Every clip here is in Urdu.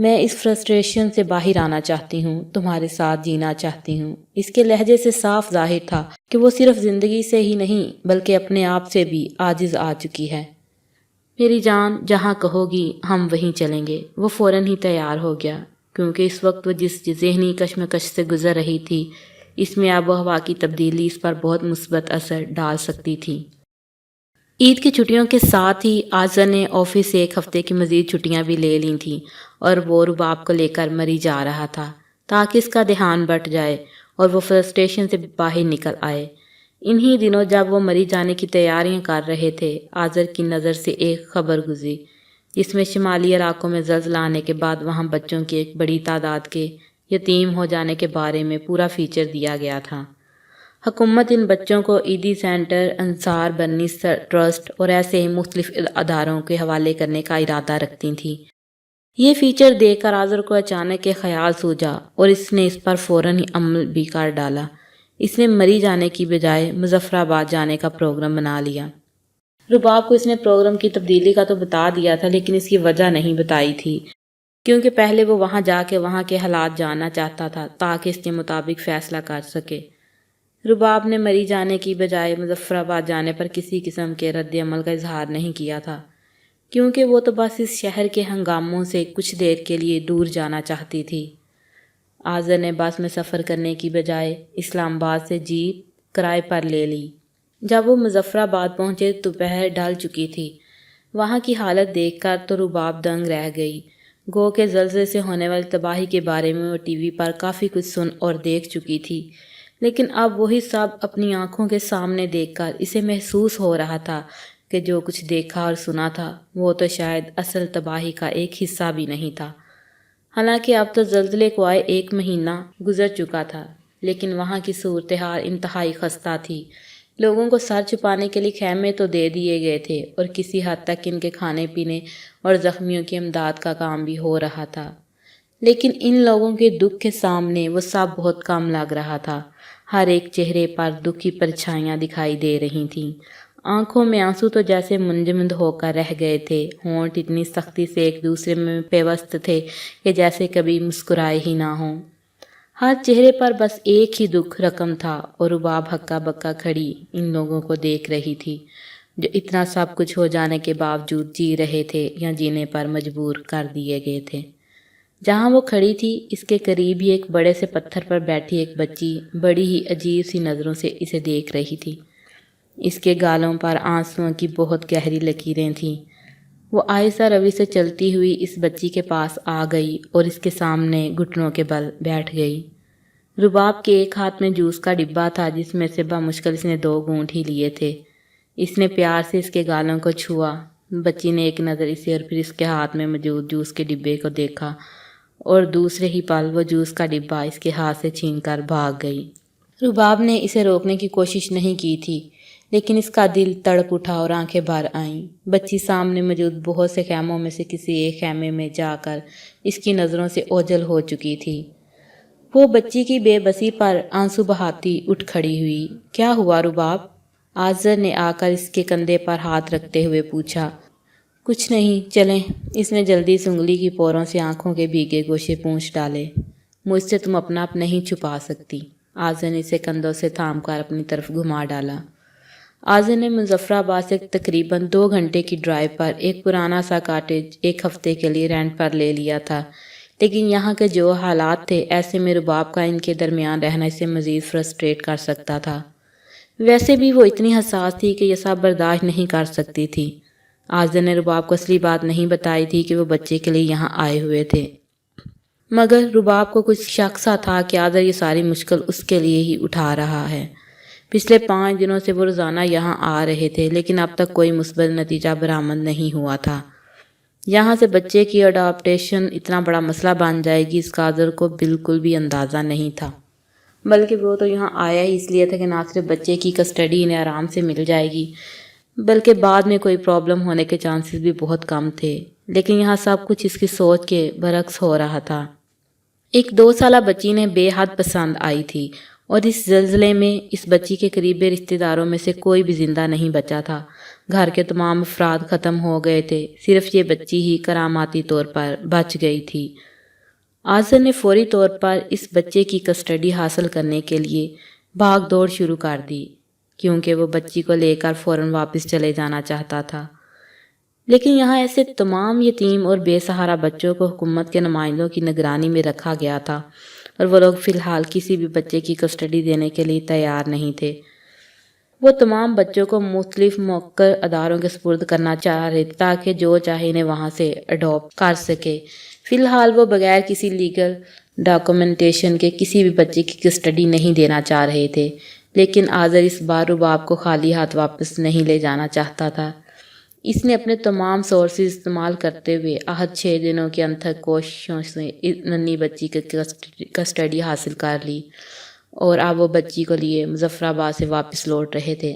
میں اس فرسٹریشن سے باہر آنا چاہتی ہوں، تمہارے ساتھ جینا چاہتی ہوں۔ اس کے لہجے سے صاف ظاہر تھا کہ وہ صرف زندگی سے ہی نہیں بلکہ اپنے آپ سے بھی عاجز آ چکی ہے۔ میری جان، جہاں کہو گی ہم وہیں چلیں گے۔ وہ فوراً ہی تیار ہو گیا، کیونکہ اس وقت وہ جس ذہنی کشمکش سے گزر رہی تھی، اس میں آب و ہوا کی تبدیلی اس پر بہت مثبت اثر ڈال سکتی تھی۔ عید کی چھٹیوں کے ساتھ ہی آذر نے آفس سے ایک ہفتے کی مزید چھٹیاں بھی لے لی تھیں، اور وہ رباب کو لے کر مری جا رہا تھا تاکہ اس کا دھیان بٹ جائے اور وہ فرسٹریشن سے باہر نکل آئے۔ انہی دنوں جب وہ مری جانے کی تیاریاں کر رہے تھے، آذر کی نظر سے ایک خبر گزری جس میں شمالی علاقوں میں زلزلہ آنے کے بعد وہاں بچوں کی ایک بڑی تعداد کے یتیم ہو جانے کے بارے میں پورا فیچر دیا گیا تھا۔ حکومت ان بچوں کو عیدی سینٹر، انصار بنی ٹرسٹ اور ایسے ہی مختلف اداروں کے حوالے کرنے کا ارادہ رکھتی تھی۔ یہ فیچر دیکھ کر آذر کو اچانک ایک خیال سوجا اور اس نے اس پر فوراً ہی عمل بھی کر ڈالا۔ اس نے مری جانے کی بجائے مظفر آباد جانے کا پروگرام بنا لیا۔ رباب کو اس نے پروگرام کی تبدیلی کا تو بتا دیا تھا، لیکن اس کی وجہ نہیں بتائی تھی، کیونکہ پہلے وہ وہاں جا کے وہاں کے حالات جاننا چاہتا تھا تاکہ اس کے مطابق فیصلہ کر سکے۔ رباب نے مری جانے کی بجائے مظفر آباد جانے پر کسی قسم کے رد عمل کا اظہار نہیں کیا تھا، کیونکہ وہ تو بس اس شہر کے ہنگاموں سے کچھ دیر کے لیے دور جانا چاہتی تھی۔ آذر نے بس میں سفر کرنے کی بجائے اسلام آباد سے جیپ کرائے پر لے لی۔ جب وہ مظفر آباد پہنچے تو دوپہر ڈھل چکی تھی۔ وہاں کی حالت دیکھ کر تو رباب دنگ رہ گئی، گو کہ زلزلے سے ہونے والی تباہی کے بارے میں وہ ٹی وی پر کافی کچھ سن اور دیکھ چکی تھی، لیکن اب وہی سب اپنی آنکھوں کے سامنے دیکھ کر اسے محسوس ہو رہا تھا کہ جو کچھ دیکھا اور سنا تھا وہ تو شاید اصل تباہی کا ایک حصہ بھی نہیں تھا۔ حالانکہ اب تو زلزلے کو آئے 1 مہینہ گزر چکا تھا، لیکن وہاں کی صورتحال انتہائی خستہ تھی۔ لوگوں کو سر چھپانے کے لیے خیمے تو دے دیے گئے تھے اور کسی حد تک ان کے کھانے پینے اور زخمیوں کی امداد کا کام بھی ہو رہا تھا، لیکن ان لوگوں کے دکھ کے سامنے وہ سب بہت کم لگ رہا تھا۔ ہر ایک چہرے پر دکھ کی پرچھائیاں دکھائی دے رہی تھیں، آنکھوں میں آنسو تو جیسے منجمد ہو کر رہ گئے تھے، ہونٹ اتنی سختی سے ایک دوسرے میں پیوست تھے کہ جیسے کبھی مسکرائے ہی نہ ہوں۔ ہر چہرے پر بس ایک ہی دکھ رقم تھا، اور رباب ہکا بکا کھڑی ان لوگوں کو دیکھ رہی تھی جو اتنا سب کچھ ہو جانے کے باوجود جی رہے تھے یا جینے پر مجبور کر دیے گئے تھے۔ جہاں وہ کھڑی تھی اس کے قریب ہی ایک بڑے سے پتھر پر بیٹھی ایک بچی بڑی ہی عجیب سی نظروں سے اسے دیکھ رہی تھی۔ اس کے گالوں پر آنسوؤں کی بہت گہری لکیریں تھیں۔ وہ آہستہ روی سے چلتی ہوئی اس بچی کے پاس آ گئی اور اس کے سامنے گھٹنوں کے بل بیٹھ گئی۔ رباب کے ایک ہاتھ میں جوس کا ڈبہ تھا جس میں سے بمشکل اس نے 2 گھونٹ ہی لیے تھے۔ اس نے پیار سے اس کے گالوں کو چھوا۔ بچی نے ایک نظر اسے اور پھر اس کے ہاتھ میں موجود جوس کے ڈبے کو دیکھا، اور دوسرے ہی پل وہ جوس کا ڈبہ اس کے ہاتھ سے چھین کر بھاگ گئی۔ رباب نے اسے روکنے کی کوشش نہیں کی تھی، لیکن اس کا دل تڑپ اٹھا اور آنکھیں بھر آئیں۔ بچی سامنے موجود بہت سے خیموں میں سے کسی ایک خیمے میں جا کر اس کی نظروں سے اوجھل ہو چکی تھی۔ وہ بچی کی بے بسی پر آنسو بہاتی اٹھ کھڑی ہوئی۔ کیا ہوا رباب؟ آذر نے آ کر اس کے کندھے پر ہاتھ رکھتے ہوئے پوچھا۔ کچھ نہیں، چلیں۔ اس نے جلدی سے انگلی کی پوروں سے آنکھوں کے بھیگے گوشے پونچھ ڈالے۔ مجھ سے تم اپنا آپ نہیں چھپا سکتی۔ آذر نے اسے کندھوں سے تھام کر اپنی طرف گھما ڈالا۔ آذر نے مظفر آباد سے تقریباً 2 گھنٹے کی ڈرائیو پر ایک پرانا سا کاٹیج 1 ہفتے کے لیے رینٹ پر لے لیا تھا، لیکن یہاں کے جو حالات تھے ایسے میں رباب کا ان کے درمیان رہنا اسے مزید فرسٹریٹ کر سکتا تھا۔ ویسے بھی وہ اتنی حساس تھی کہ یہ سب برداشت نہیں کر سکتی تھی۔ آذر نے رباب کو اصلی بات نہیں بتائی تھی کہ وہ بچے کے لیے یہاں آئے ہوئے تھے، مگر رباب کو کچھ شک سا تھا کہ آذر یہ ساری مشکل اس کے لیے ہی اٹھا رہا ہے۔ پچھلے 5 دنوں سے وہ روزانہ یہاں آ رہے تھے، لیکن اب تک کوئی مثبت نتیجہ برآمد نہیں ہوا تھا۔ یہاں سے بچے کی اڈاپٹیشن اتنا بڑا مسئلہ بن جائے گی اس کا آذر کو بالکل بھی اندازہ نہیں تھا، بلکہ وہ تو یہاں آیا ہی اس لیے تھا کہ نہ صرف بچے کی کسٹڈی انہیں آرام سے مل جائے گی، بلکہ بعد میں کوئی پرابلم ہونے کے چانسز بھی بہت کم تھے۔ لیکن یہاں سب کچھ اس کی سوچ کے برعکس ہو رہا تھا۔ ایک 2 سالہ بچی نے بے حد پسند آئی تھی، اور اس زلزلے میں اس بچی کے قریبی رشتہ داروں میں سے کوئی بھی زندہ نہیں بچا تھا۔ گھر کے تمام افراد ختم ہو گئے تھے، صرف یہ بچی ہی کراماتی طور پر بچ گئی تھی۔ آذر نے فوری طور پر اس بچے کی کسٹڈی حاصل کرنے کے لیے بھاگ دوڑ شروع کر دی، کیونکہ وہ بچی کو لے کر فوراً واپس چلے جانا چاہتا تھا۔ لیکن یہاں ایسے تمام یتیم اور بے سہارا بچوں کو حکومت کے نمائندوں کی نگرانی میں رکھا گیا تھا، اور وہ لوگ فی الحال کسی بھی بچے کی کسٹڈی دینے کے لیے تیار نہیں تھے۔ وہ تمام بچوں کو مختلف موقر اداروں کے سپرد کرنا چاہ رہے تھے تاکہ جو چاہے انہیں وہاں سے اڈاپٹ کر سکے۔ فی الحال وہ بغیر کسی لیگل ڈاکومنٹیشن کے کسی بھی بچے کی کسٹڈی نہیں دینا چاہ رہے تھے، لیکن آذر اس بار رباب کو خالی ہاتھ واپس نہیں لے جانا چاہتا تھا۔ اس نے اپنے تمام سورسز استعمال کرتے ہوئے آہت 6 دنوں کی انتھک کوششوں سے ننھی بچی کی کسٹڈی حاصل کر لی، اور اب وہ بچی کو لیے مظفر آباد سے واپس لوٹ رہے تھے۔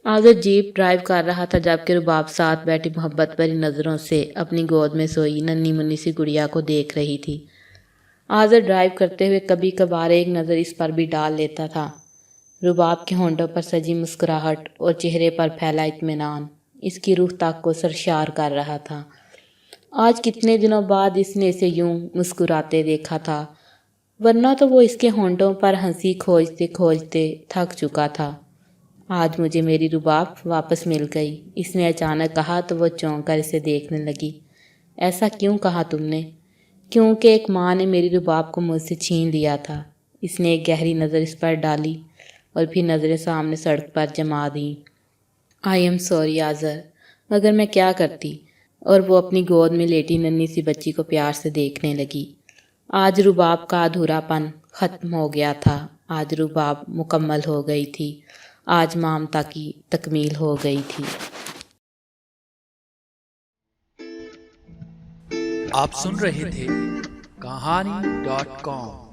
آذر جیپ ڈرائیو کر رہا تھا جبکہ رباب ساتھ بیٹھی محبت بھری نظروں سے اپنی گود میں سوئی ننھی منھی سی گڑیا کو دیکھ رہی تھی۔ آذر ڈرائیو کرتے ہوئے کبھی کبھار ایک نظر اس پر بھی ڈال لیتا تھا۔ رباب کے ہونٹوں پر سجی مسکراہٹ اور چہرے پر پھیلا اطمینان اس کی روح تک کو سرشار کر رہا تھا۔ آج کتنے دنوں بعد اس نے اسے یوں مسکراتے دیکھا تھا، ورنہ تو وہ اس کے ہونٹوں پر ہنسی کھوجتے کھوجتے تھک چکا تھا۔ آج مجھے میری رباب واپس مل گئی، اس نے اچانک کہا تو وہ چونک کر اسے دیکھنے لگی۔ ایسا کیوں کہا تم نے؟ کیونکہ ایک ماں نے میری رباب کو مجھ سے چھین لیا تھا۔ اس نے ایک گہری نظر اس پر ڈالی اور پھر نظریں سامنے سڑک پر جما دیں۔ آئی ایم سوری آذر، مگر میں کیا کرتی؟ اور وہ اپنی گود میں لیٹی ننھی سی بچی کو پیار سے دیکھنے لگی۔ آج رباب کا ادھورا پن ختم ہو گیا تھا، آج رباب مکمل ہو گئی تھی، آج مامتا کی تکمیل ہو گئی تھی۔ آپ سن رہے تھے کہانی.com